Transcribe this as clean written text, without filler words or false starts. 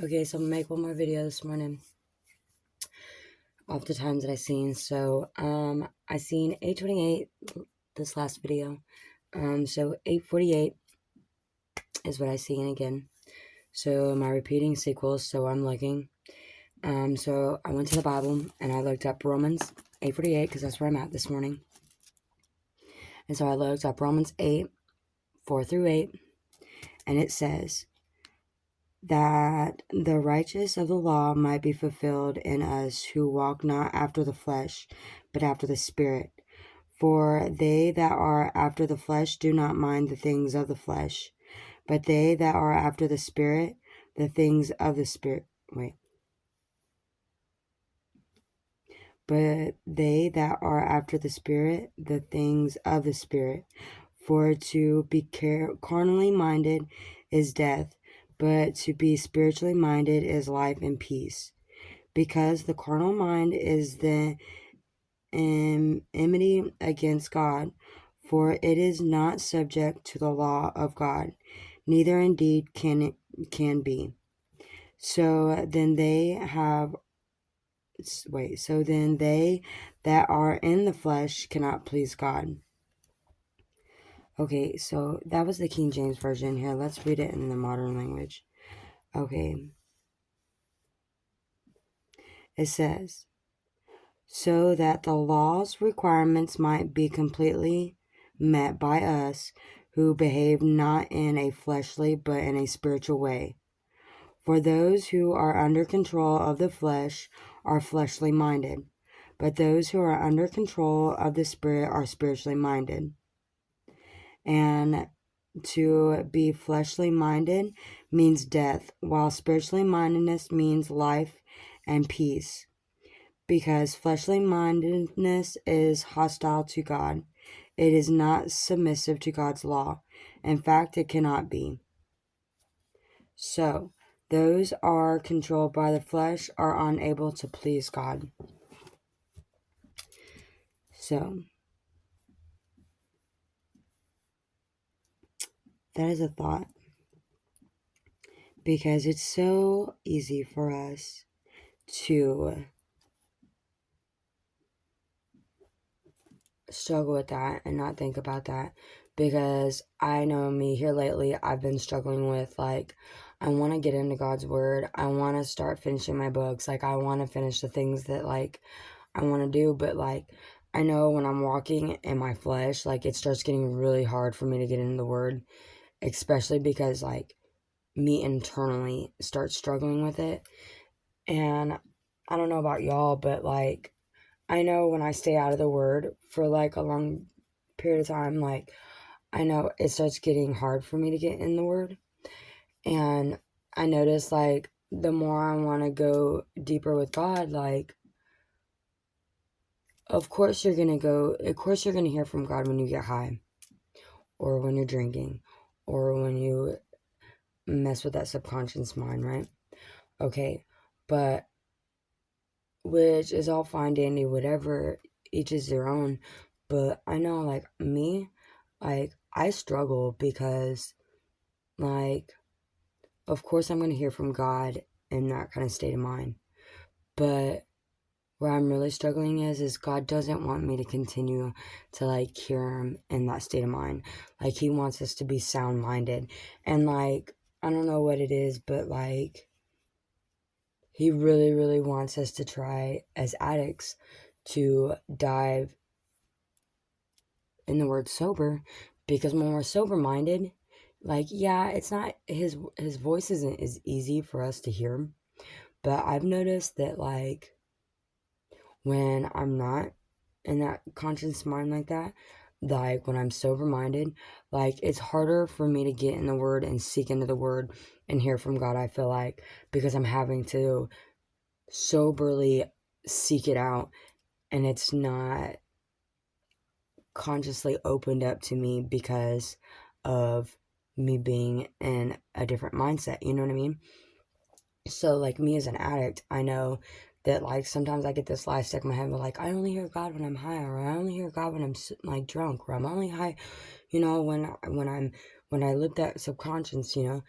Okay, so I'm gonna make one more video this morning off the times that I seen. So, I seen 8:28 this last video. So 8:48 is what I seen again. So am I repeating sequels? So I'm looking. So I went to the Bible and I looked up Romans 8:48 because that's where I'm at this morning. And so I looked up Romans 8:4-8, and it says that the righteousness of the law might be fulfilled in us who walk not after the flesh, but after the Spirit. For they that are after the flesh do not mind the things of the flesh, but they that are after the Spirit, the things of the Spirit. But they that are after the Spirit, the things of the Spirit. For to be carnally minded is death, but to be spiritually minded is life and peace. Because the carnal mind is the enmity against God, for it is not subject to the law of God, neither indeed can be. So then they that are in the flesh cannot please God. Okay, so that was the King James Version. Here, let's read it in the modern language. Okay. It says, so that the law's requirements might be completely met by us who behave not in a fleshly but in a spiritual way. For those who are under control of the flesh are fleshly minded, but those who are under control of the Spirit are spiritually minded. And to be fleshly minded means death, while spiritually mindedness means life and peace. Because fleshly mindedness is hostile to God. It is not submissive to God's law. In fact, it cannot be. So, those are controlled by the flesh are unable to please God. So, that is a thought. Because it's so easy for us to struggle with that and not think about that, because I know me here lately, I've been struggling with, like, I want to get into God's word. I want to start finishing my books. Like, I want to finish the things that, like, I want to do, but, like, I know when I'm walking in my flesh, like, it starts getting really hard for me to get into the word, especially because, like, me internally starts struggling with it. And I don't know about y'all, but, like, I know when I stay out of the word for, like, a long period of time, like, I know it starts getting hard for me to get in the word. And I notice, like, the more I want to go deeper with God, like, of course you're going to hear from God when you get high, or when you're drinking, or when you mess with that subconscious mind, right? Okay, but, which is all fine, dandy, whatever, each is their own. But I know, like, me, like, I struggle because, like, of course I'm going to hear from God in that kind of state of mind. But where I'm really struggling is God doesn't want me to continue to, like, hear him in that state of mind. Like, he wants us to be sound-minded. And, like, I don't know what it is, but, like, he really, really wants us to try, as addicts, to dive in the word sober, because when we're sober-minded, like, yeah, it's not, his voice isn't as easy for us to hear, but I've noticed that, like, when I'm not in that conscious mind like that, like, when I'm sober-minded, like, it's harder for me to get in the word and seek into the word and hear from God, I feel like, because I'm having to soberly seek it out, and it's not consciously opened up to me because of me being in a different mindset, you know what I mean? So, like, me as an addict, I know that, like, sometimes I get this lie stuck in my head, but, like, I only hear God when I'm high, or I only hear God when I'm, like, drunk, or I'm only high, you know, when I live that subconscious, you know.